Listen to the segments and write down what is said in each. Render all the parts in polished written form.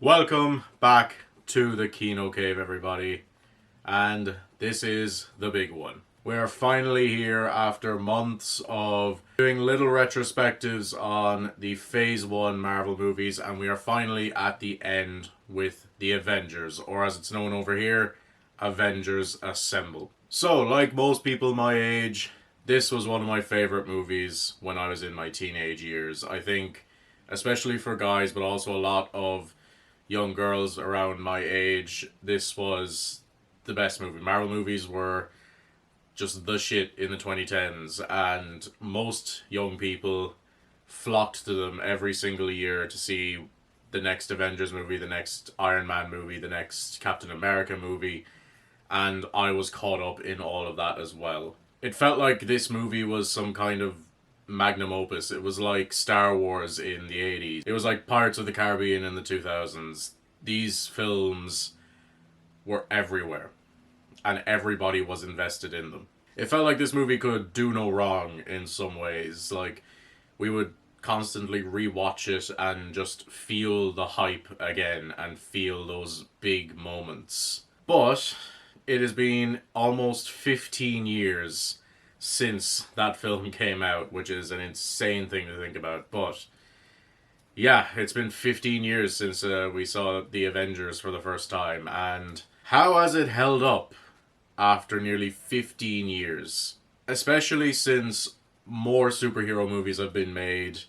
Welcome back to the Kino Cave, everybody. And this is the big one. We're finally here after months of doing little retrospectives on the Phase 1 Marvel movies, and we are finally at the end with the Avengers, or as it's known over here, Avengers Assemble. So, like most people my age, this was one of my favorite movies when I was in my teenage years. I think, especially for guys, but also a lot of young girls around my age, this was the best movie. Marvel movies were just the shit in the 2010s, and most young people flocked to them every single year to see the next Avengers movie, the next Iron Man movie, the next Captain America movie, and I was caught up in all of that as well. It felt like this movie was some kind of magnum opus. It was like Star Wars in the 80s. It was like Pirates of the Caribbean in the 2000s. These films were everywhere, and everybody was invested in them. It felt like this movie could do no wrong in some ways. Like, we would constantly rewatch it and just feel the hype again and feel those big moments. But it has been almost 15 years since that film came out, which is an insane thing to think about. But yeah, it's been 15 years since we saw the Avengers for the first time, and how has it held up after nearly 15 years? Especially since more superhero movies have been made,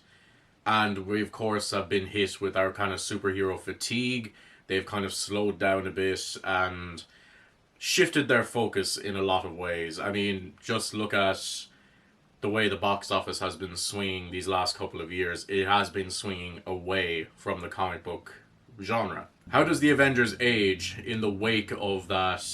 and we of course have been hit with our kind of superhero fatigue. They've kind of slowed down a bit and shifted their focus in a lot of ways. I mean, just look at the way the box office has been swinging these last couple of years. It has been swinging away from the comic book genre. How does the Avengers age in the wake of that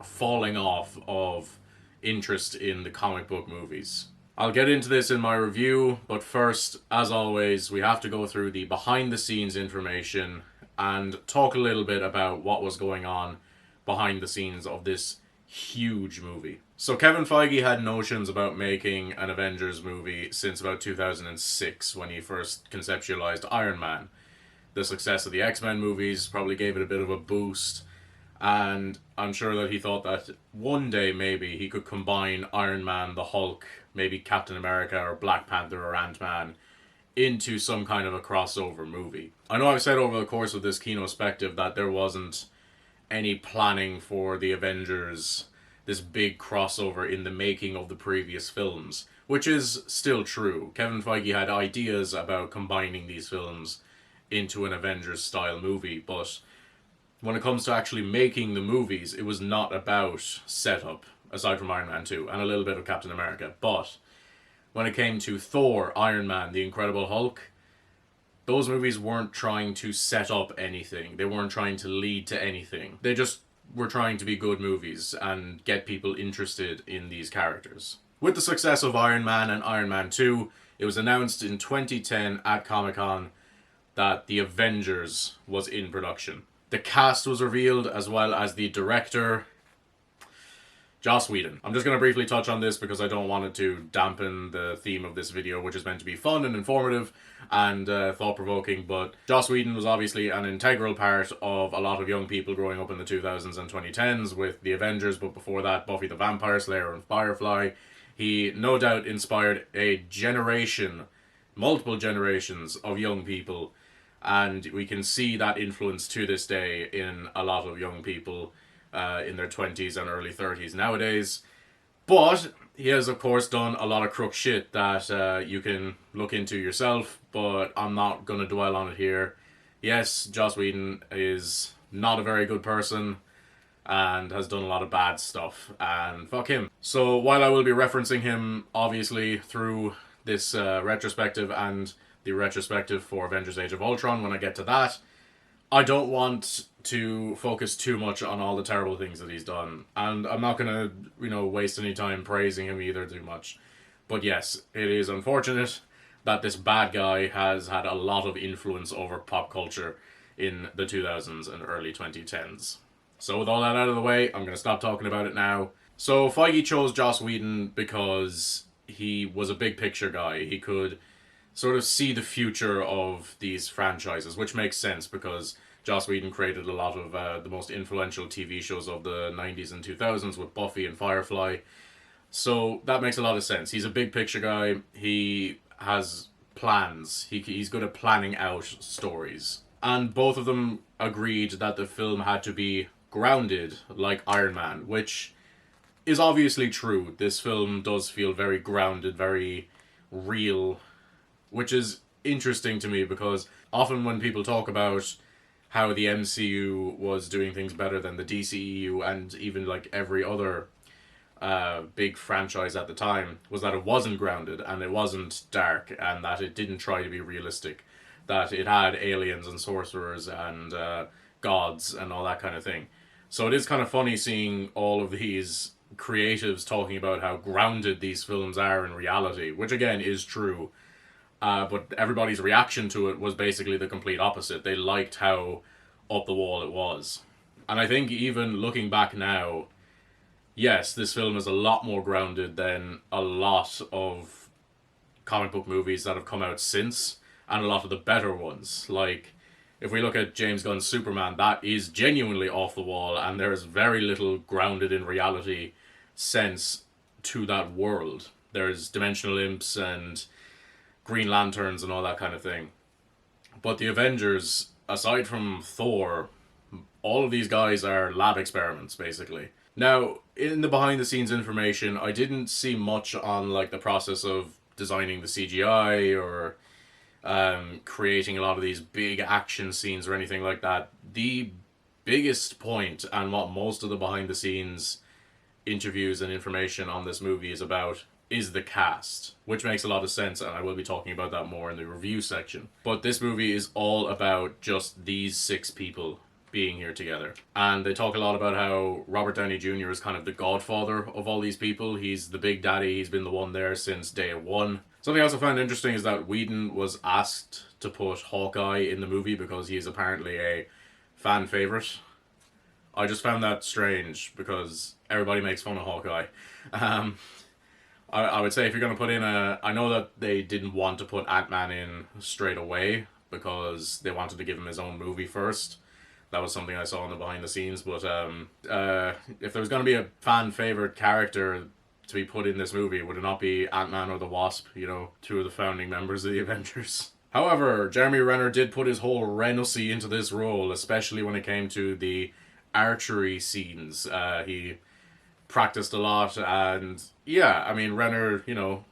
falling off of interest in the comic book movies? I'll get into this in my review, but first, as always, we have to go through the behind the scenes information and talk a little bit about what was going on behind the scenes of this huge movie. So Kevin Feige had notions about making an Avengers movie since about 2006 when he first conceptualized Iron Man. The success of the X-Men movies probably gave it a bit of a boost, and I'm sure that he thought that one day maybe he could combine Iron Man, the Hulk, maybe Captain America or Black Panther or Ant-Man into some kind of a crossover movie. I know I've said over the course of this Kinospective that there wasn't any planning for the Avengers, this big crossover in the making of the previous films, which is still true. Kevin Feige had ideas about combining these films into an Avengers style movie, but when it comes to actually making the movies, it was not about setup, aside from Iron Man 2 and a little bit of Captain America. But when it came to Thor, Iron Man, The Incredible Hulk, those movies weren't trying to set up anything. They weren't trying to lead to anything. They just were trying to be good movies and get people interested in these characters. With the success of Iron Man and Iron Man 2, it was announced in 2010 at Comic-Con that The Avengers was in production. The cast was revealed, as well as the director, Joss Whedon. I'm just going to briefly touch on this because I don't want it to dampen the theme of this video, which is meant to be fun and informative and thought-provoking, but Joss Whedon was obviously an integral part of a lot of young people growing up in the 2000s and 2010s with the Avengers, but before that, Buffy the Vampire Slayer and Firefly. He no doubt inspired a generation, multiple generations of young people, and we can see that influence to this day in a lot of young people in their 20s and early 30s nowadays. But he has, of course, done a lot of crook shit that you can look into yourself, but I'm not going to dwell on it here. Yes, Joss Whedon is not a very good person and has done a lot of bad stuff, and fuck him. So while I will be referencing him, obviously, through this retrospective and the retrospective for Avengers Age of Ultron, when I get to that, I don't want to focus too much on all the terrible things that he's done. And I'm not going to, waste any time praising him either too much. But yes, it is unfortunate that this bad guy has had a lot of influence over pop culture in the 2000s and early 2010s. So with all that out of the way, I'm going to stop talking about it now. So Feige chose Joss Whedon because he was a big picture guy. He could sort of see the future of these franchises, which makes sense because Joss Whedon created a lot of the most influential TV shows of the 90s and 2000s with Buffy and Firefly. So that makes a lot of sense. He's a big picture guy. He has plans. He's good at planning out stories. And both of them agreed that the film had to be grounded like Iron Man, which is obviously true. This film does feel very grounded, very real, which is interesting to me because often when people talk about how the MCU was doing things better than the DCEU and even like every other big franchise at the time, was that it wasn't grounded and it wasn't dark and that it didn't try to be realistic, that it had aliens and sorcerers and gods and all that kind of thing. So it is kind of funny seeing all of these creatives talking about how grounded these films are in reality, which again is true. But everybody's reaction to it was basically the complete opposite. They liked how up the wall it was. And I think even looking back now, yes, this film is a lot more grounded than a lot of comic book movies that have come out since, and a lot of the better ones. Like, if we look at James Gunn's Superman, that is genuinely off the wall, and there is very little grounded in reality sense to that world. There's dimensional imps and Green Lanterns and all that kind of thing. But the Avengers, aside from Thor, all of these guys are lab experiments, basically. Now, in the behind the scenes information, I didn't see much on like the process of designing the CGI or creating a lot of these big action scenes or anything like that. The biggest point, and what most of the behind the scenes interviews and information on this movie is about, is the cast, which makes a lot of sense, and I will be talking about that more in the review section. But this movie is all about just these 6 people being here together. And they talk a lot about how Robert Downey Jr. is kind of the godfather of all these people. He's the big daddy, he's been the one there since day one. Something else I found interesting is that Whedon was asked to put Hawkeye in the movie because he is apparently a fan favourite. I just found that strange because everybody makes fun of Hawkeye. I would say if you're going to put in I know that they didn't want to put Ant-Man in straight away because they wanted to give him his own movie first. That was something I saw in the behind the scenes, but if there was going to be a fan favourite character to be put in this movie, would it not be Ant-Man or the Wasp, you know, 2 of the founding members of the Avengers? However, Jeremy Renner did put his whole Renaissance into this role, especially when it came to the archery scenes. He practiced a lot, and yeah, I mean, Renner, you know,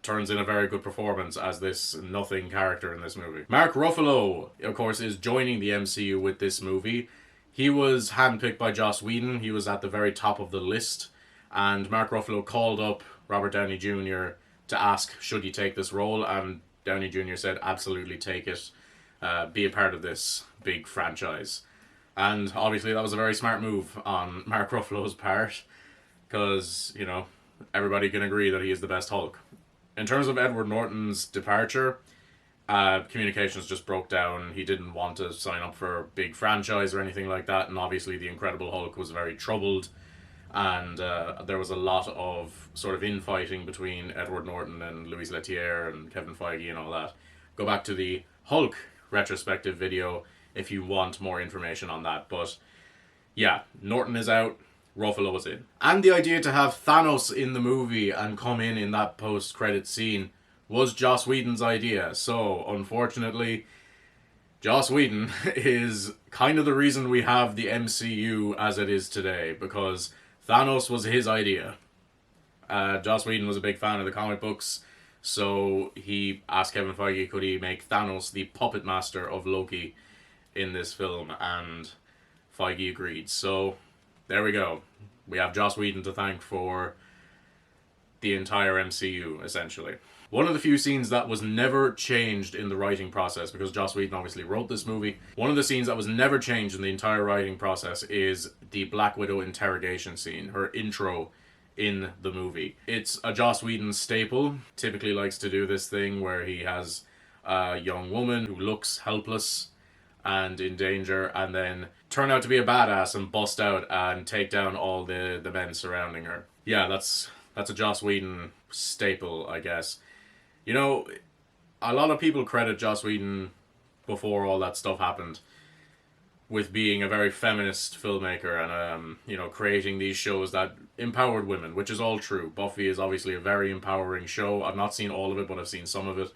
turns in a very good performance as this nothing character in this movie. Mark Ruffalo, of course, is joining the MCU with this movie. He was handpicked by Joss Whedon. He was at the very top of the list, and Mark Ruffalo called up Robert Downey Jr. to ask, should he take this role, and Downey Jr. said, absolutely take it, be a part of this big franchise. And obviously that was a very smart move on Mark Ruffalo's part, because, you know, everybody can agree that he is the best Hulk. In terms of Edward Norton's departure, communications just broke down. He didn't want to sign up for a big franchise or anything like that, and obviously the Incredible Hulk was very troubled, and there was a lot of sort of infighting between Edward Norton and Louis Leterrier and Kevin Feige and all that. Go back to the Hulk retrospective video if you want more information on that. But yeah, Norton is out, Ruffalo was in. And the idea to have Thanos in the movie and come in that post-credit scene was Joss Whedon's idea. So, unfortunately, Joss Whedon is kind of the reason we have the MCU as it is today, because Thanos was his idea. Joss Whedon was a big fan of the comic books, so he asked Kevin Feige could he make Thanos the puppet master of Loki in this film, and Feige agreed. So, there we go. We have Joss Whedon to thank for the entire MCU, essentially. One of the few scenes that was never changed in the writing process, because Joss Whedon obviously wrote this movie, one of the scenes that was never changed in the entire writing process is the Black Widow interrogation scene, her intro in the movie. It's a Joss Whedon staple, typically likes to do this thing where he has a young woman who looks helpless and in danger, and then turn out to be a badass and bust out and take down all the men surrounding her. Yeah, that's a Joss Whedon staple, I guess. You know, a lot of people credit Joss Whedon before all that stuff happened. with being a very feminist filmmaker and you know, creating these shows that empowered women, which is all true. Buffy is obviously a very empowering show. I've not seen all of it, but I've seen some of it,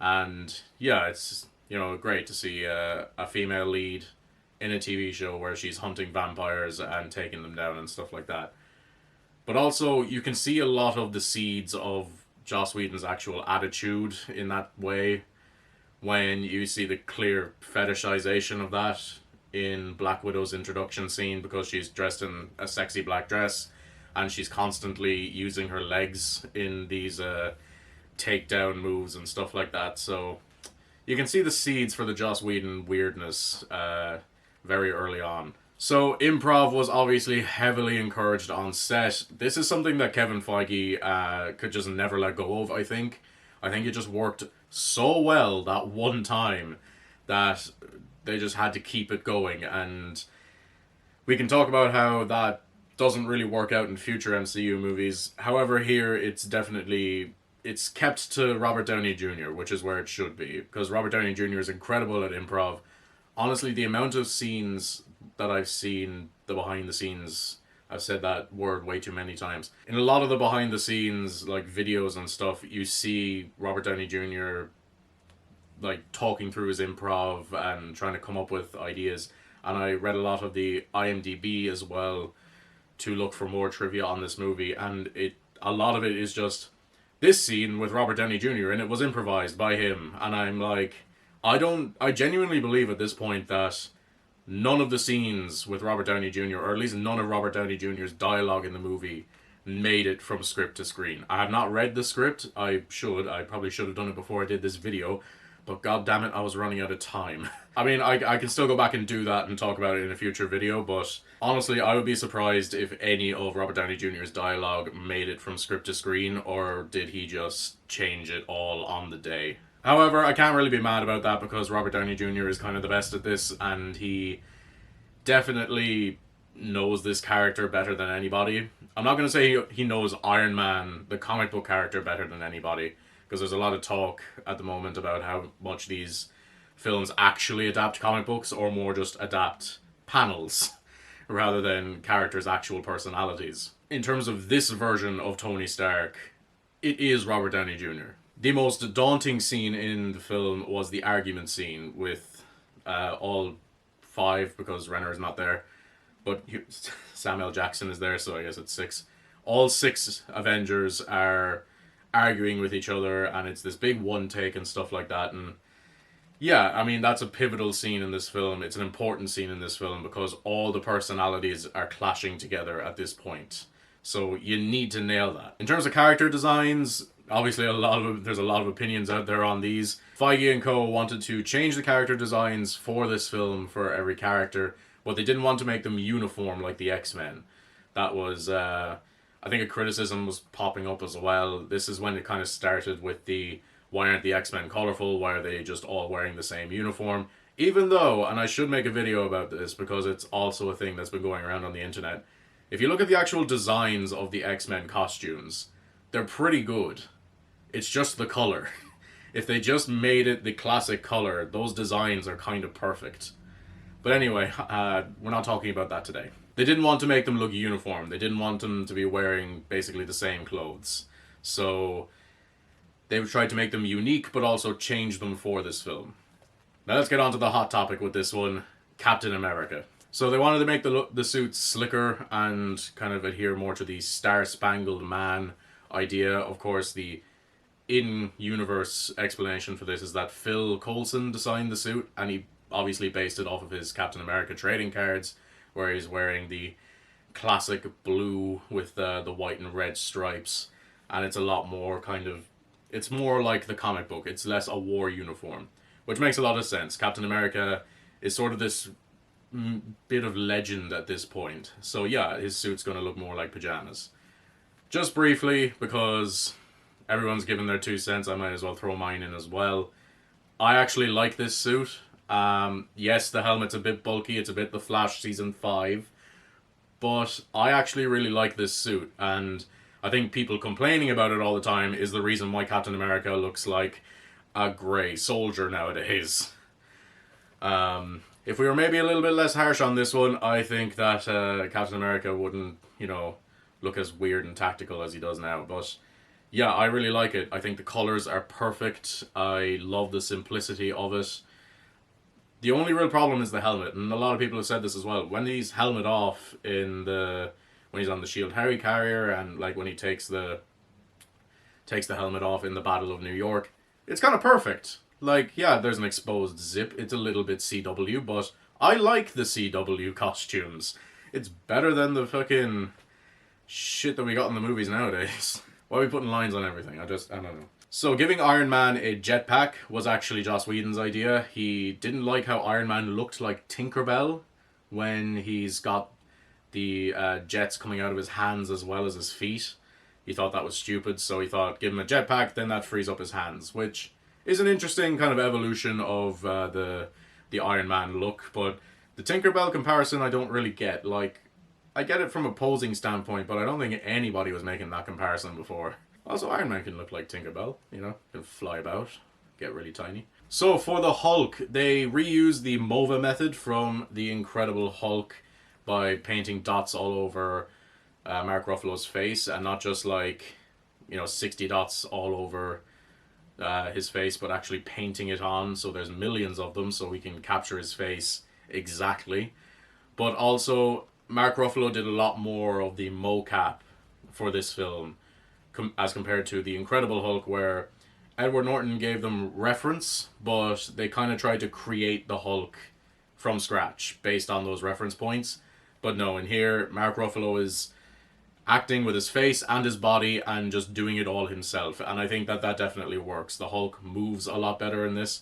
and yeah, it's, you know, great to see a female lead in a TV show where she's hunting vampires and taking them down and stuff like that. But also, you can see a lot of the seeds of Joss Whedon's actual attitude in that way when you see the clear fetishization of that in Black Widow's introduction scene, because she's dressed in a sexy black dress and she's constantly using her legs in these takedown moves and stuff like that. So you can see the seeds for the Joss Whedon weirdness very early on. So improv was obviously heavily encouraged on set. This is something that Kevin Feige could just never let go of, I think. I think it just worked so well that one time that they just had to keep it going. And we can talk about how that doesn't really work out in future MCU movies. However, here it's kept to Robert Downey Jr., which is where it should be, because Robert Downey Jr. is incredible at improv. Honestly, the amount of scenes that I've seen, the behind the scenes, I've said that word way too many times. In a lot of the behind the scenes, like videos and stuff, you see Robert Downey Jr. like talking through his improv and trying to come up with ideas. And I read a lot of the IMDb as well to look for more trivia on this movie, and a lot of it is just this scene with Robert Downey Jr. and it was improvised by him. And I'm like, I genuinely believe at this point that none of the scenes with Robert Downey Jr., or at least none of Robert Downey Jr.'s dialogue in the movie, made it from script to screen. I have not read the script. I probably should have done it before I did this video, but god damn it, I was running out of time. I mean, I can still go back and do that and talk about it in a future video, but honestly, I would be surprised if any of Robert Downey Jr.'s dialogue made it from script to screen, or did he just change it all on the day. However, I can't really be mad about that because Robert Downey Jr. is kind of the best at this, and he definitely knows this character better than anybody. I'm not going to say he knows Iron Man, the comic book character, better than anybody, because there's a lot of talk at the moment about how much these films actually adapt comic books, or more just adapt panels rather than characters' actual personalities. In terms of this version of Tony Stark, it is Robert Downey Jr. The most daunting scene in the film was the argument scene with all five, because Renner is not there, but Samuel Jackson is there, so I guess it's six. All six Avengers are arguing with each other, and it's this big one take and stuff like that. And yeah, I mean, that's a pivotal scene in this film. It's an important scene in this film because all the personalities are clashing together at this point. So you need to nail that. In terms of character designs, obviously there's a lot of opinions out there on these. Feige and co. wanted to change the character designs for this film for every character, but they didn't want to make them uniform like the X-Men. That was, I think a criticism was popping up as well. This is when it kind of started with the, why aren't the X-Men colorful? Why are they just all wearing the same uniform? Even though, and I should make a video about this because it's also a thing that's been going around on the internet, if you look at the actual designs of the X-Men costumes, they're pretty good. It's just the color. If they just made it the classic color, those designs are kind of perfect. But anyway, we're not talking about that today. They didn't want to make them look uniform. They didn't want them to be wearing basically the same clothes. So they tried to make them unique, but also change them for this film. Now let's get on to the hot topic with this one, Captain America. So they wanted to make the suits slicker and kind of adhere more to the Star-Spangled Man idea. Of course, the in-universe explanation for this is that Phil Coulson designed the suit, and he obviously based it off of his Captain America trading cards, where he's wearing the classic blue with the white and red stripes, and it's a lot more kind of, it's more like the comic book. It's less a war uniform, which makes a lot of sense. Captain America is sort of this bit of legend at this point. So yeah, his suit's going to look more like pajamas. Just briefly, because everyone's given their 2 cents, I might as well throw mine in as well. I actually like this suit. Yes, the helmet's a bit bulky, it's a bit The Flash Season 5, but I actually really like this suit, and I think people complaining about it all the time is the reason why Captain America looks like a grey soldier nowadays. If we were maybe a little bit less harsh on this one, I think that Captain America wouldn't, look as weird and tactical as he does now. But yeah, I really like it. I think the colors are perfect. I love the simplicity of it. The only real problem is the helmet, and a lot of people have said this as well. When he's helmet off when he's on the shield carrier, and like when he takes the helmet off in the Battle of New York, it's kind of perfect. Like, yeah, there's an exposed zip. It's a little bit CW, but I like the CW costumes. It's better than the fucking shit that we got in the movies nowadays. Why are we putting lines on everything? I don't know. So giving Iron Man a jetpack was actually Joss Whedon's idea. He didn't like how Iron Man looked like Tinkerbell when he's got the jets coming out of his hands as well as his feet. He thought that was stupid, so he thought, give him a jetpack, then that frees up his hands, which is an interesting kind of evolution of the Iron Man look. But the Tinkerbell comparison I don't really get. Like, I get it from a posing standpoint, but I don't think anybody was making that comparison before. Also, Iron Man can look like Tinkerbell, can fly about, get really tiny. So for the Hulk, they reused the MOVA method from the Incredible Hulk by painting dots all over Mark Ruffalo's face, and not just like, 60 dots all over his face, but actually painting it on, so there's millions of them, so we can capture his face exactly. But also, Mark Ruffalo did a lot more of the mocap for this film, as compared to the Incredible Hulk, where Edward Norton gave them reference, but they kind of tried to create the Hulk from scratch based on those reference points. But no, in here, Mark Ruffalo is acting with his face and his body and just doing it all himself. And I think that definitely works. The Hulk moves a lot better in this.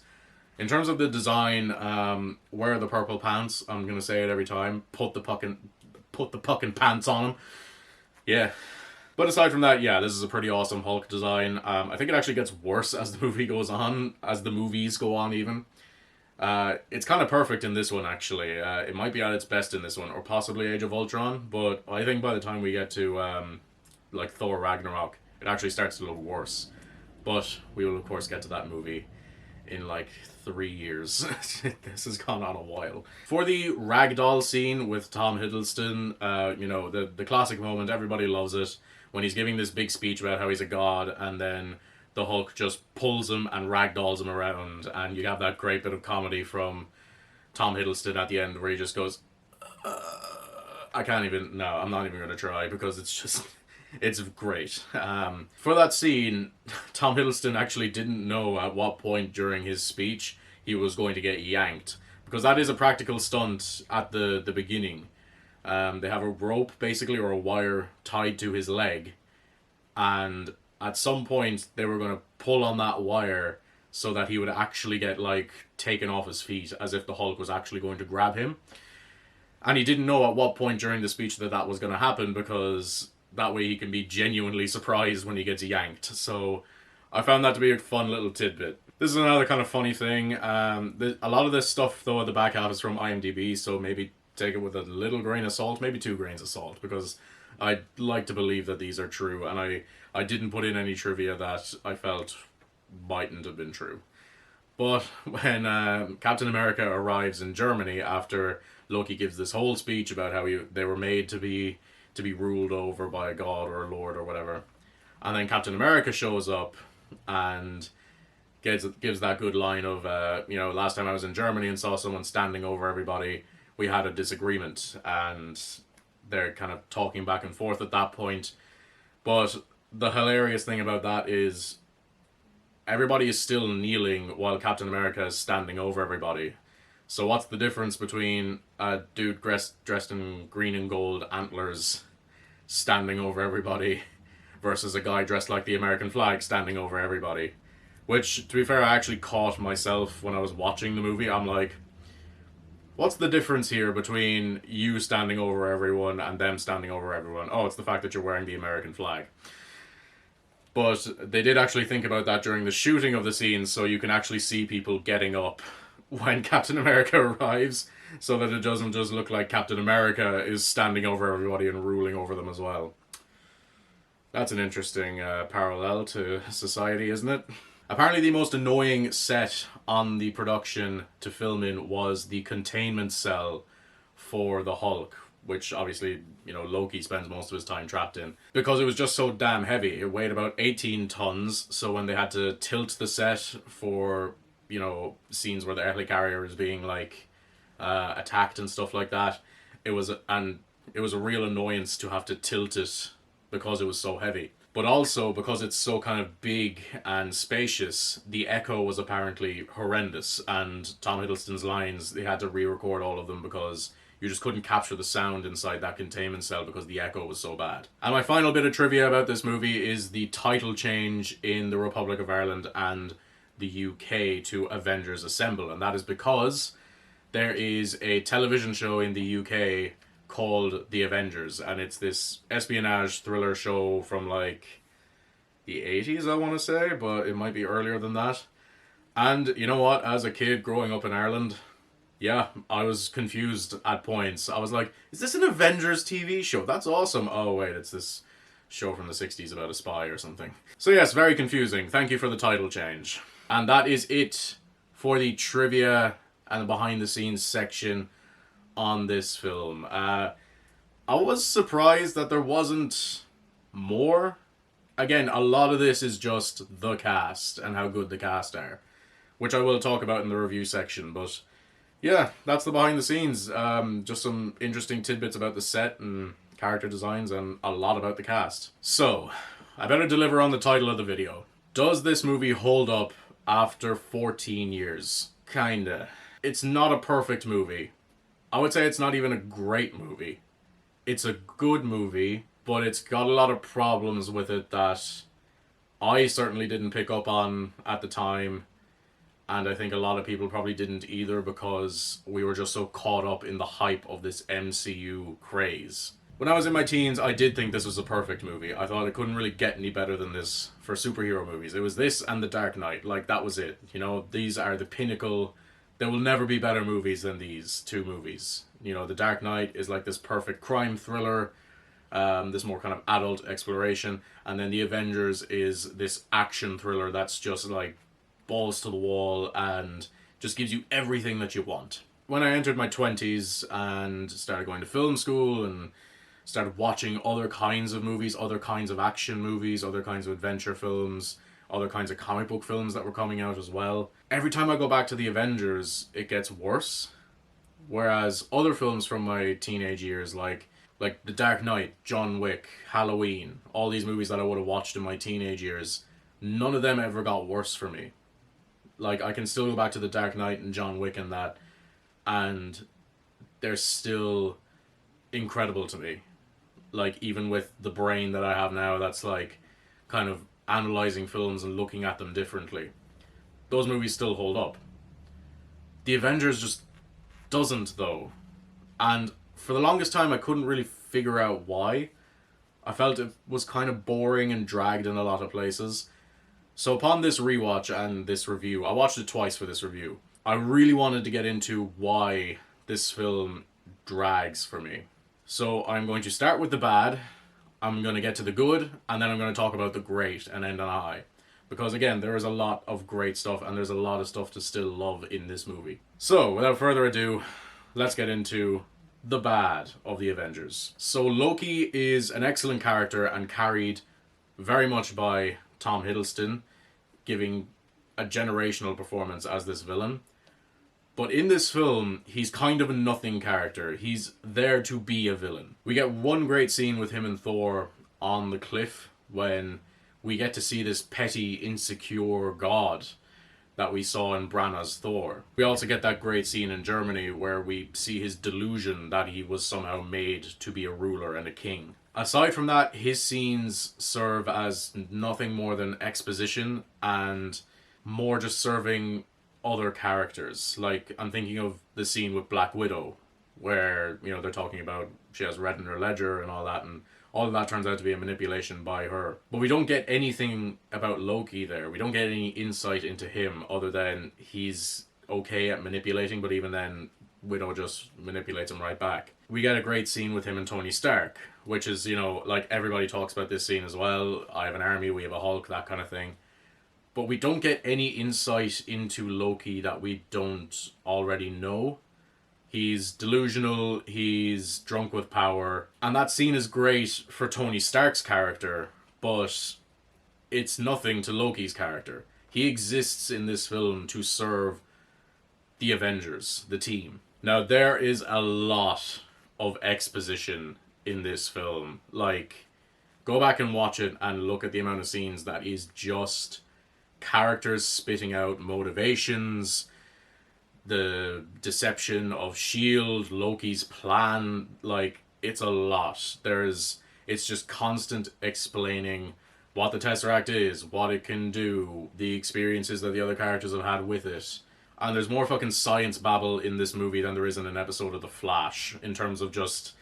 In terms of the design, wear the purple pants. I'm going to say it every time. Put the fucking pants on him. Yeah. But aside from that, yeah, this is a pretty awesome Hulk design. I think it actually gets worse as the movie goes on, as the movies go on even. It's kind of perfect in this one, actually. It might be at its best in this one, or possibly Age of Ultron, but I think by the time we get to, Thor Ragnarok, it actually starts to look worse. But we will, of course, get to that movie in, 3 years. This has gone on a while. For the ragdoll scene with Tom Hiddleston, the classic moment, everybody loves it, when he's giving this big speech about how he's a god, and then the Hulk just pulls him and ragdolls him around, and you have that great bit of comedy from Tom Hiddleston at the end where he just goes, I'm not even going to try, because it's great. For that scene, Tom Hiddleston actually didn't know at what point during his speech he was going to get yanked, because that is a practical stunt at the beginning. They have a rope, basically, or a wire tied to his leg, and at some point they were going to pull on that wire so that he would actually get, taken off his feet, as if the Hulk was actually going to grab him. And he didn't know at what point during the speech that was going to happen, because that way he can be genuinely surprised when he gets yanked. So I found that to be a fun little tidbit. This is another kind of funny thing. A lot of this stuff, though, at the back half is from IMDb, so maybe take it with a little grain of salt, maybe 2 grains of salt, because I'd like to believe that these are true, and I didn't put in any trivia that I felt mightn't have been true. But when Captain America arrives in Germany after Loki gives this whole speech about how they were made to be ruled over by a god or a lord or whatever, and then Captain America shows up and gives that good line of, last time I was in Germany and saw someone standing over everybody, we had a disagreement, and they're kind of talking back and forth at that point. But the hilarious thing about that is everybody is still kneeling while Captain America is standing over everybody. So what's the difference between a dude dressed in green and gold antlers standing over everybody versus a guy dressed like the American flag standing over everybody? Which, to be fair, I actually caught myself when I was watching the movie. I'm like, what's the difference here between you standing over everyone and them standing over everyone? Oh, it's the fact that you're wearing the American flag. But they did actually think about that during the shooting of the scenes, so you can actually see people getting up when Captain America arrives, so that it doesn't just look like Captain America is standing over everybody and ruling over them as well. That's an interesting parallel to society, isn't it? Apparently the most annoying set on the production to film in was the containment cell for the Hulk, which obviously, Loki spends most of his time trapped in. Because it was just so damn heavy. It weighed about 18 tons, so when they had to tilt the set for, scenes where the helicarrier is being, attacked and stuff like that, it was a real annoyance to have to tilt it because it was so heavy. But also, because it's so kind of big and spacious, the echo was apparently horrendous, and Tom Hiddleston's lines, they had to re-record all of them because you just couldn't capture the sound inside that containment cell because the echo was so bad. And my final bit of trivia about this movie is the title change in the Republic of Ireland and the UK to Avengers Assemble, and that is because there is a television show in the UK called The Avengers, and it's this espionage thriller show from the 80s, I want to say, but it might be earlier than that. And you know what, as a kid growing up in Ireland, yeah, I was confused at points. I was like, is this an Avengers TV show? That's awesome. Oh wait, it's this show from the 60s about a spy or something. So yes, very confusing. Thank you for the title change. And that is it for the trivia and the behind the scenes section on this film. I was surprised that there wasn't more. Again, a lot of this is just the cast and how good the cast are, which I will talk about in the review section. But yeah, that's the behind the scenes. Just some interesting tidbits about the set and character designs and a lot about the cast. So, I better deliver on the title of the video. Does this movie hold up after 14 years? Kinda. It's not a perfect movie. I would say it's not even a great movie. It's a good movie, but it's got a lot of problems with it that I certainly didn't pick up on at the time, and I think a lot of people probably didn't either because we were just so caught up in the hype of this MCU craze. When I was in my teens, I did think this was a perfect movie. I thought it couldn't really get any better than this for superhero movies. It was this and The Dark Knight. That was it. These are the pinnacle. There will never be better movies than these two movies. The Dark Knight is like this perfect crime thriller, this more kind of adult exploration, and then The Avengers is this action thriller that's just balls to the wall and just gives you everything that you want. When I entered my 20s and started going to film school and started watching other kinds of movies, other kinds of action movies, other kinds of adventure films, other kinds of comic book films that were coming out as well, every time I go back to The Avengers, it gets worse. Whereas other films from my teenage years, like The Dark Knight, John Wick, Halloween, all these movies that I would have watched in my teenage years, none of them ever got worse for me. I can still go back to The Dark Knight and John Wick and that, and they're still incredible to me. Even with the brain that I have now that's kind of analyzing films and looking at them differently, those movies still hold up. The Avengers just doesn't, though. And for the longest time I couldn't really figure out why. I felt it was kind of boring and dragged in a lot of places. So upon this rewatch and this review, I watched it twice for this review, I really wanted to get into why this film drags for me. So I'm going to start with the bad, I'm going to get to the good, and then I'm going to talk about the great and end on a high. Because again, there is a lot of great stuff and there's a lot of stuff to still love in this movie. So without further ado, let's get into the bad of the Avengers. So Loki is an excellent character and carried very much by Tom Hiddleston, giving a generational performance as this villain. But in this film, he's kind of a nothing character. He's there to be a villain. We get one great scene with him and Thor on the cliff when we get to see this petty, insecure god that we saw in Branagh's Thor. We also get that great scene in Germany where we see his delusion that he was somehow made to be a ruler and a king. Aside from that, his scenes serve as nothing more than exposition and more just serving other characters. I'm thinking of the scene with Black Widow where, they're talking about she has red in her ledger and all that, and all of that turns out to be a manipulation by her. But we don't get anything about Loki there. We don't get any insight into him other than he's okay at manipulating, but even then, Widow just manipulates him right back. We get a great scene with him and Tony Stark, which is, everybody talks about this scene as well. I have an army, we have a Hulk, that kind of thing. but we don't get any insight into Loki that we don't already know. He's delusional, he's drunk with power, and that scene is great for Tony Stark's character, but it's nothing to Loki's character. He exists in this film to serve the Avengers, the team. Now, there is a lot of exposition in this film. Like, go back and watch it and look at the amount of scenes that is just characters spitting out motivations, the deception of S.H.I.E.L.D., Loki's plan. Like, it's a lot. It's just constant explaining what the Tesseract is, what it can do, the experiences that the other characters have had with it. And there's more fucking science babble in this movie than there is in an episode of The Flash, in terms of just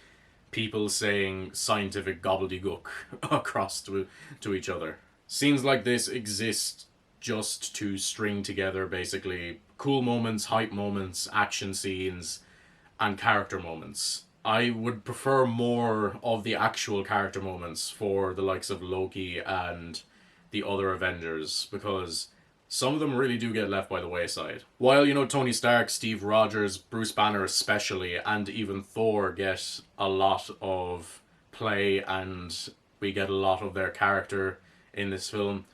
people saying scientific gobbledygook across to each other. Scenes like this exist just to string together, basically, cool moments, hype moments, action scenes, and character moments. I would prefer more of the actual character moments for the likes of Loki and the other Avengers, because some of them really do get left by the wayside. While, Tony Stark, Steve Rogers, Bruce Banner especially, and even Thor get a lot of play and we get a lot of their character in this film.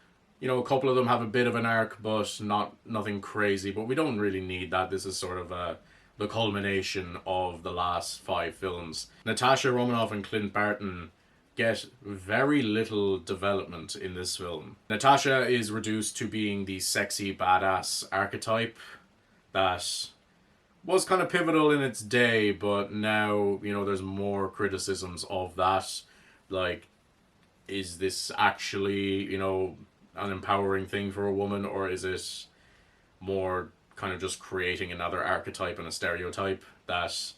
A couple of them have a bit of an arc, but nothing crazy, but we don't really need that. This is sort of the culmination of the last 5 films. Natasha Romanoff and Clint Barton get very little development in this film. Natasha is reduced to being the sexy badass archetype that was kind of pivotal in its day, but now, there's more criticisms of that. Like, is this actually, an empowering thing for a woman, or is it more kind of just creating another archetype and a stereotype that,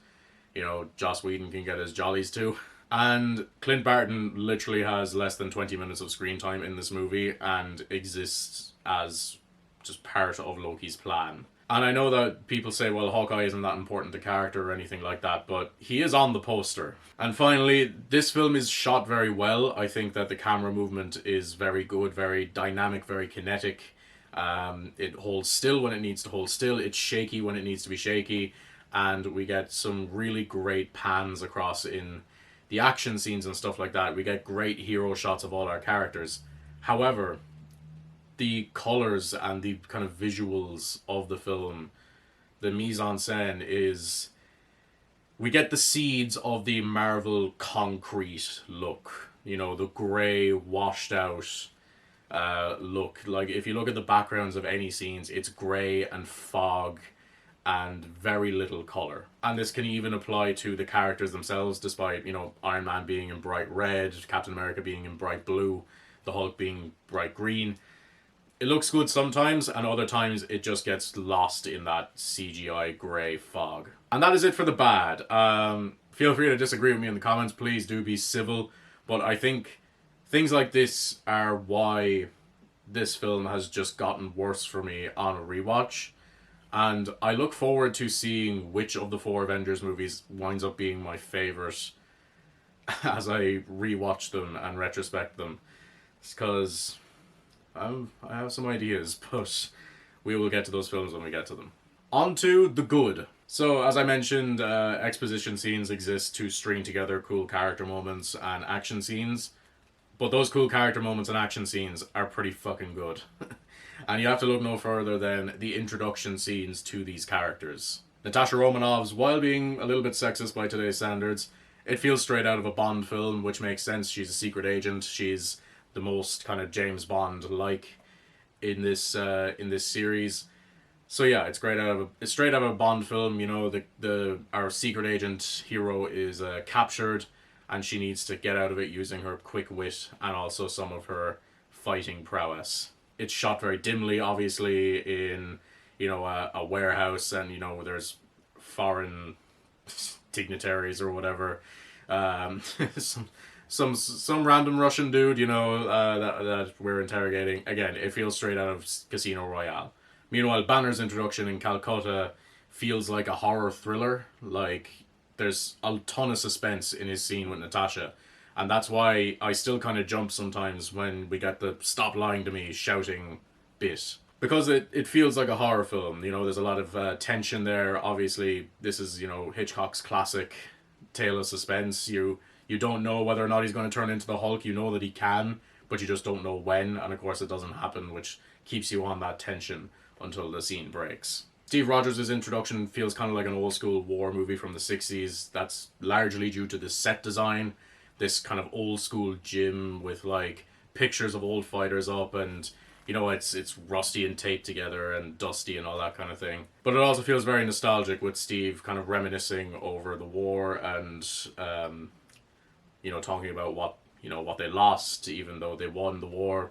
Joss Whedon can get his jollies to? And Clint Barton literally has less than 20 minutes of screen time in this movie and exists as just part of Loki's plan. And I know that people say, well, Hawkeye isn't that important to character or anything like that, but he is on the poster. And finally, this film is shot very well. I think that the camera movement is very good, very dynamic, very kinetic. It holds still when it needs to hold still. It's shaky when it needs to be shaky. And we get some really great pans across in the action scenes and stuff like that. We get great hero shots of all our characters. However, the colors and the kind of visuals of the film, the mise-en-scène is... We get the seeds of the Marvel concrete look. The grey, washed out look. Like, if you look at the backgrounds of any scenes, it's grey and fog and very little colour. And this can even apply to the characters themselves, despite, Iron Man being in bright red, Captain America being in bright blue, the Hulk being bright green. It looks good sometimes, and other times it just gets lost in that CGI grey fog. And that is it for the bad. Feel free to disagree with me in the comments, please do be civil, but I think things like this are why this film has just gotten worse for me on a rewatch. And I look forward to seeing which of the 4 Avengers movies winds up being my favourite as I rewatch them and retrospect them. It's because I have some ideas, but we will get to those films when we get to them. On to the good. So, as I mentioned, exposition scenes exist to string together cool character moments and action scenes. But those cool character moments and action scenes are pretty fucking good. And you have to look no further than the introduction scenes to these characters. Natasha Romanoff's, while being a little bit sexist by today's standards, it feels straight out of a Bond film, which makes sense. She's a secret agent. She's the most kind of James Bond-like in this series. So yeah, it's straight out of a Bond film. Our secret agent hero is captured, and she needs to get out of it using her quick wit and also some of her fighting prowess. It's shot very dimly, obviously, in a warehouse, and there's foreign dignitaries or whatever. Some random Russian dude, that we're interrogating. Again, it feels straight out of Casino Royale. Meanwhile, Banner's introduction in Calcutta feels like a horror thriller. Like, there's a ton of suspense in his scene with Natasha. And that's why I still kind of jump sometimes when we get the "stop lying to me" shouting bit. Because it feels like a horror film, you know, there's a lot of tension there. Obviously, this is, you know, Hitchcock's classic tale of suspense. You don't know whether or not he's going to turn into the Hulk. You know that he can, but you just don't know when. And of course, it doesn't happen, which keeps you on that tension until the scene breaks. Steve Rogers' introduction feels kind of like an old school war movie from the 60s. That's largely due to the set design. This kind of old school gym with like pictures of old fighters up, and you know, it's rusty and taped together and dusty and all that kind of thing. But it also feels very nostalgic with Steve kind of reminiscing over the war and, you know, talking about what they lost, even though they won the war.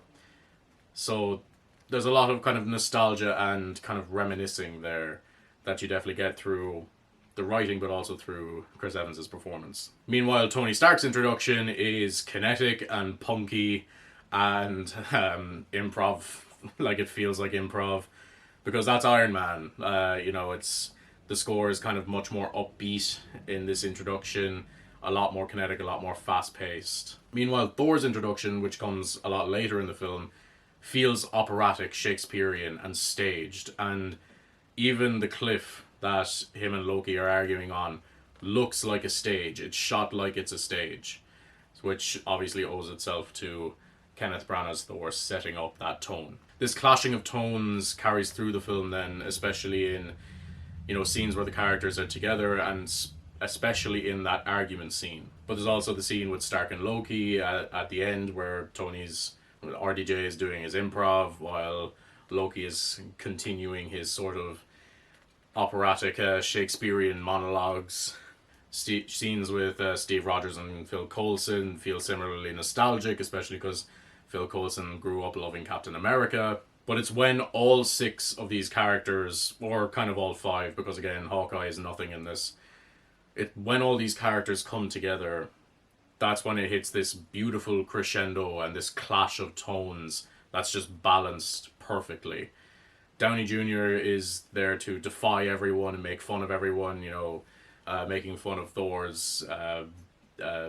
So there's a lot of kind of nostalgia and kind of reminiscing there that you definitely get through the writing, but also through Chris Evans' performance. Meanwhile, Tony Stark's introduction is kinetic and punky and improv, like it feels like improv, because that's Iron Man. You know, the score is kind of much more upbeat in this introduction, a lot more kinetic, a lot more fast paced. Meanwhile, Thor's introduction, which comes a lot later in the film, feels operatic, Shakespearean, and staged, and even the cliff that him and Loki are arguing on looks like a stage. It's shot like it's a stage, which obviously owes itself to Kenneth Branagh's Thor setting up that tone. This clashing of tones carries through the film then, especially in, you know, scenes where the characters are together, and especially in that argument scene. But there's also the scene with Stark and Loki at the end where RDJ is doing his improv while Loki is continuing his sort of operatic Shakespearean monologues. Scenes with Steve Rogers and Phil Coulson feel similarly nostalgic, especially because Phil Coulson grew up loving Captain America. But it's when all 6 of these characters, or kind of all 5, because again, Hawkeye is nothing in this, when all these characters come together, that's when it hits this beautiful crescendo and this clash of tones that's just balanced perfectly. Downey Jr. is there to defy everyone and make fun of everyone, you know, making fun of Thor's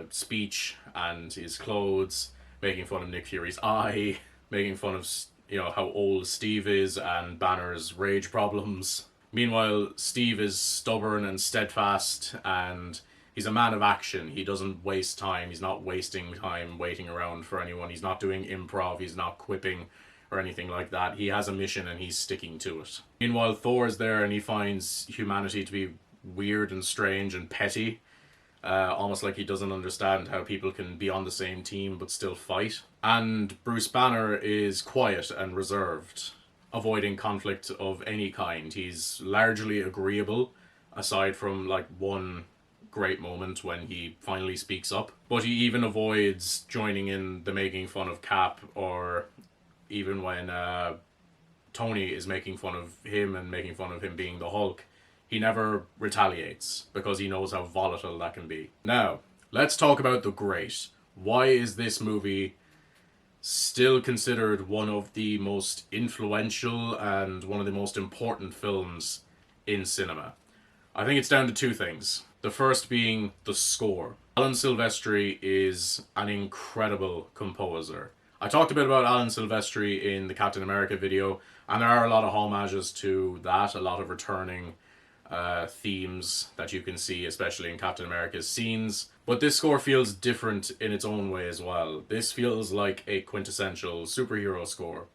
speech and his clothes, making fun of Nick Fury's eye, making fun of, you know, how old Steve is and Banner's rage problems. Meanwhile, Steve is stubborn and steadfast, and he's a man of action. He doesn't waste time. He's not wasting time waiting around for anyone. He's not doing improv. He's not quipping or anything like that. He has a mission and he's sticking to it. Meanwhile, Thor is there and he finds humanity to be weird and strange and petty. Almost like he doesn't understand how people can be on the same team but still fight. And Bruce Banner is quiet and reserved, avoiding conflict of any kind. He's largely agreeable, aside from like one great moment when he finally speaks up. But he even avoids joining in the making fun of Cap, or even when Tony is making fun of him and making fun of him being the Hulk. He never retaliates because he knows how volatile that can be. Now, let's talk about the great. Why is this movie still considered one of the most influential and one of the most important films in cinema? I think it's down to 2 things. The first being the score. Alan Silvestri is an incredible composer. I talked a bit about Alan Silvestri in the Captain America video, and there are a lot of homages to that, a lot of returning themes that you can see, especially in Captain America's scenes. But this score feels different in its own way as well. This feels like a quintessential superhero score,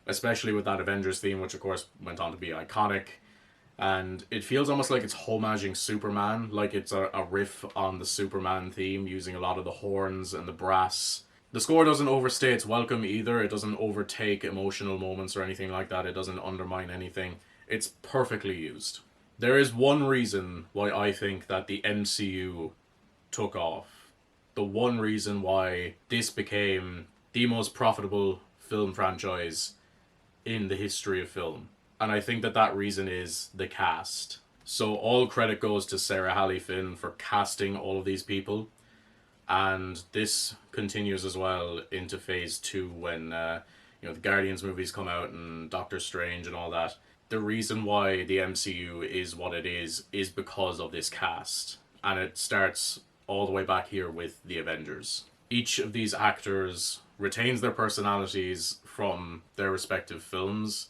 especially with that Avengers theme, which of course went on to be iconic. And it feels almost like it's homaging Superman, like it's a riff on the Superman theme, using a lot of the horns and the brass. The score doesn't overstay its welcome either. It doesn't overtake emotional moments or anything like that. It doesn't undermine anything. It's perfectly used. There is one reason why I think that the MCU took off. The one reason why this became the most profitable film franchise in the history of film. And I think that reason is the cast. So all credit goes to Sarah Halley Finn for casting all of these people. And this continues as well into phase 2 when the Guardians movies come out and Doctor Strange and all that. The reason why the MCU is what it is because of this cast. And it starts all the way back here with the Avengers. Each of these actors retains their personalities from their respective films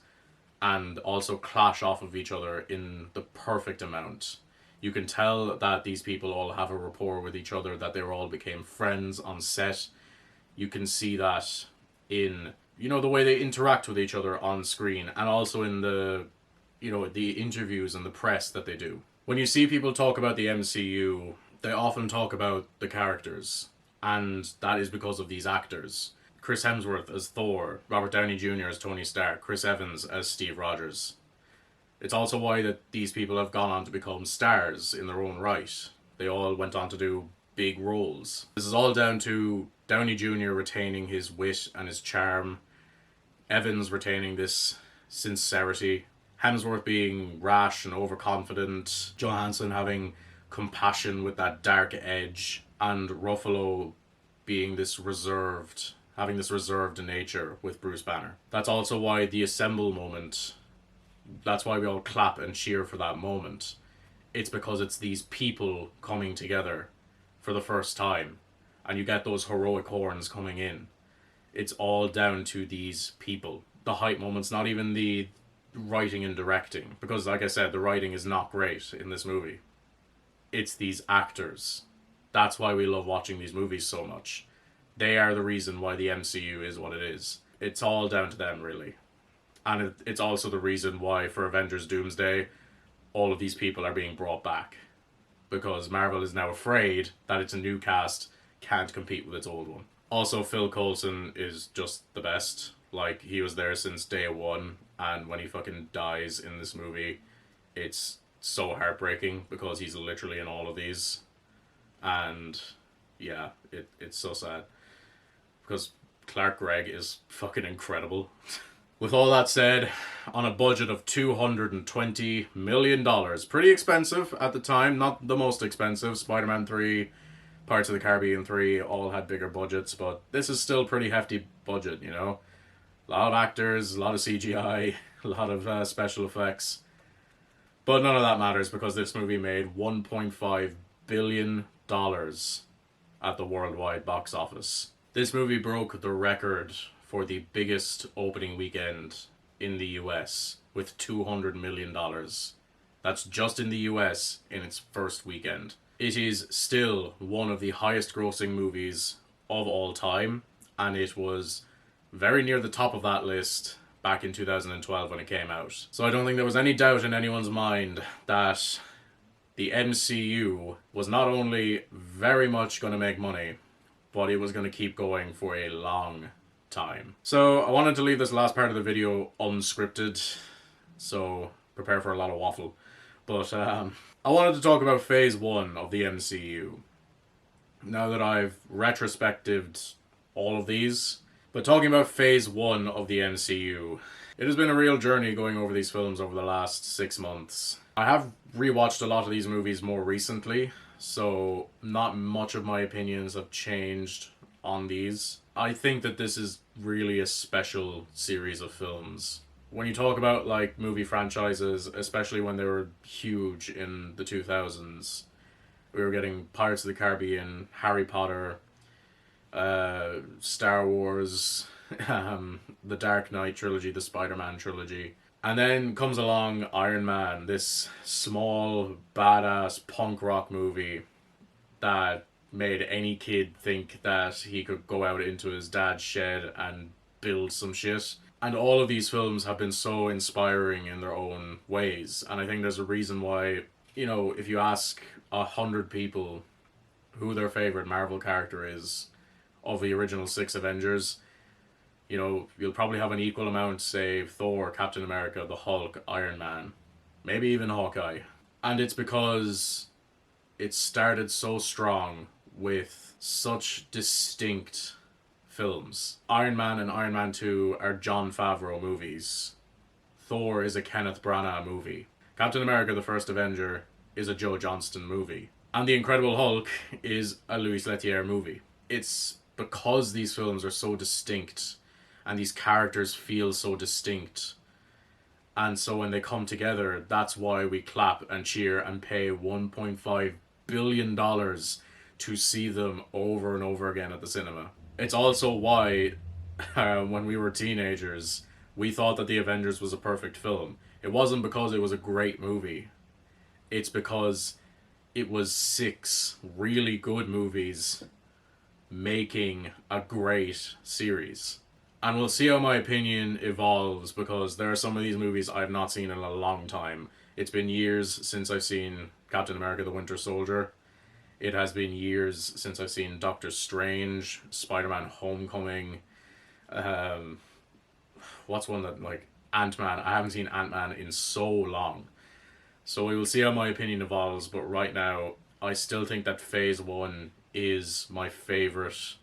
and also clash off of each other in the perfect amount. You can tell that these people all have a rapport with each other, that they all became friends on set. You can see that in, you know, the way they interact with each other on screen, and also in the, you know, the interviews and the press that they do. When you see people talk about the MCU, they often talk about the characters, and that is because of these actors. Chris Hemsworth as Thor, Robert Downey Jr. as Tony Stark, Chris Evans as Steve Rogers. It's also why that these people have gone on to become stars in their own right. They all went on to do big roles. This is all down to Downey Jr. retaining his wit and his charm, Evans retaining this sincerity, Hemsworth being rash and overconfident, Johansson having compassion with that dark edge, and Ruffalo being this reserved, having this reserved nature with Bruce Banner. That's also why the assemble moment, that's why we all clap and cheer for that moment. It's because it's these people coming together for the first time, and you get those heroic horns coming in. It's all down to these people. The hype moment's not even the writing and directing, because like I said, the writing is not great in this movie. It's these actors. That's why we love watching these movies so much. They are the reason why the MCU is what it is. It's all down to them, really. And it's also the reason why for Avengers Doomsday, all of these people are being brought back. Because Marvel is now afraid that its new cast can't compete with its old one. Also, Phil Coulson is just the best. Like, he was there since day one, and when he fucking dies in this movie, it's so heartbreaking because he's literally in all of these. And yeah, it's so sad. Because Clark Gregg is fucking incredible. With all that said, on a budget of $220 million, pretty expensive at the time, not the most expensive. Spider-Man 3, Pirates of the Caribbean 3 all had bigger budgets, but this is still pretty hefty budget, you know? A lot of actors, a lot of CGI, a lot of special effects. But none of that matters because this movie made $1.5 billion at the worldwide box office. This movie broke the record for the biggest opening weekend in the US with $200 million. That's just in the US in its first weekend. It is still one of the highest grossing movies of all time, and it was very near the top of that list back in 2012 when it came out. So I don't think there was any doubt in anyone's mind that the MCU was not only very much going to make money, but it was going to keep going for a long time. So I wanted to leave this last part of the video unscripted, so prepare for a lot of waffle. But I wanted to talk about Phase 1 of the MCU. Now that I've retrospectived all of these, but talking about Phase 1 of the MCU, it has been a real journey going over these films over the last 6 months. I have rewatched a lot of these movies more recently, so not much of my opinions have changed on these. I think that this is really a special series of films. When you talk about like movie franchises, especially when they were huge in the 2000s, we were getting Pirates of the Caribbean, Harry Potter, Star Wars, the Dark Knight trilogy, the Spider-Man trilogy. And then comes along Iron Man, this small, badass punk rock movie that made any kid think that he could go out into his dad's shed and build some shit. And all of these films have been so inspiring in their own ways. And I think there's a reason why, you know, if you ask 100 people who their favorite Marvel character is of the original 6 Avengers, you know, you'll probably have an equal amount say Thor, Captain America, the Hulk, Iron Man, maybe even Hawkeye. And it's because it started so strong with such distinct films. Iron Man and Iron Man 2 are Jon Favreau movies. Thor is a Kenneth Branagh movie. Captain America, the First Avenger, is a Joe Johnston movie. And The Incredible Hulk is a Louis Leterrier movie. It's because these films are so distinct and these characters feel so distinct. And so when they come together, that's why we clap and cheer and pay $1.5 billion to see them over and over again at the cinema. It's also why, when we were teenagers, we thought that The Avengers was a perfect film. It wasn't because it was a great movie. It's because it was six really good movies making a great series. And we'll see how my opinion evolves because there are some of these movies I've not seen in a long time. It's been years since I've seen Captain America the Winter Soldier. It has been years since I've seen Doctor Strange, Spider-Man Homecoming. Um, what's one that, like, Ant-Man? I haven't seen Ant-Man in so long. So we will see how my opinion evolves, but right now, I still think that Phase 1 is my favourite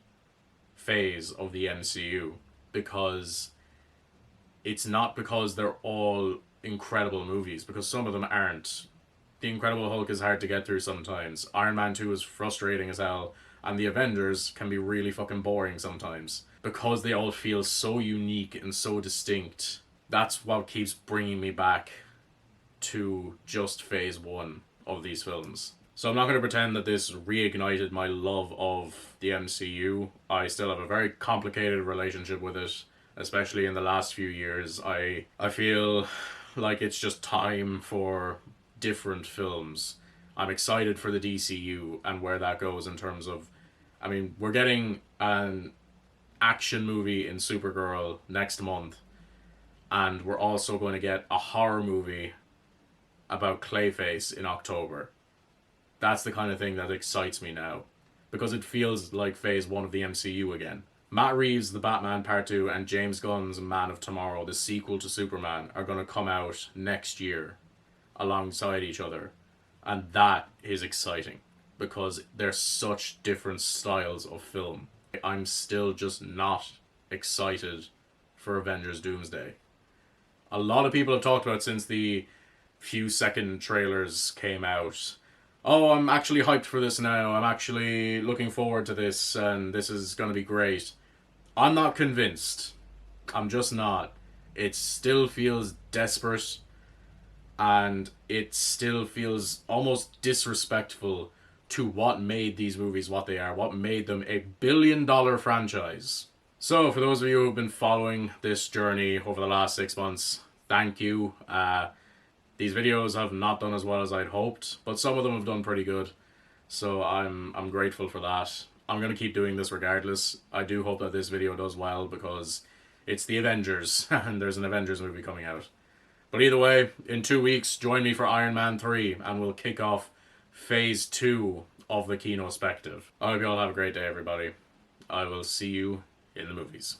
phase of the MCU because it's not because they're all incredible movies, because some of them aren't. The Incredible Hulk is hard to get through sometimes. Iron Man 2 is frustrating as hell. And the Avengers can be really fucking boring sometimes. Because they all feel so unique and so distinct. That's what keeps bringing me back to just Phase 1 of these films. So I'm not going to pretend that this reignited my love of the MCU. I still have a very complicated relationship with it, especially in the last few years. I feel like it's just time for different films. I'm excited for the DCU and where that goes in terms of, I mean, we're getting an action movie in Supergirl next month, and we're also going to get a horror movie about Clayface in October. That's the kind of thing that excites me now, because it feels like Phase 1 of the MCU again. Matt Reeves' The Batman Part 2 and James Gunn's Man of Tomorrow, the sequel to Superman, are going to come out next year alongside each other. And that is exciting because they're such different styles of film. I'm still just not excited for Avengers Doomsday. A lot of people have talked about since the few second trailers came out. Oh, I'm actually hyped for this now. I'm actually looking forward to this and this is going to be great. I'm not convinced. I'm just not. It still feels desperate and it still feels almost disrespectful to what made these movies what they are, what made them a billion-dollar franchise. So, for those of you who've been following this journey over the last 6 months, thank you. These videos have not done as well as I'd hoped, but some of them have done pretty good. So I'm grateful for that. I'm going to keep doing this regardless. I do hope that this video does well because it's the Avengers and there's an Avengers movie coming out. But either way, in 2 weeks, join me for Iron Man 3 and we'll kick off Phase 2 of the Kinospective. I hope you all have a great day, everybody. I will see you in the movies.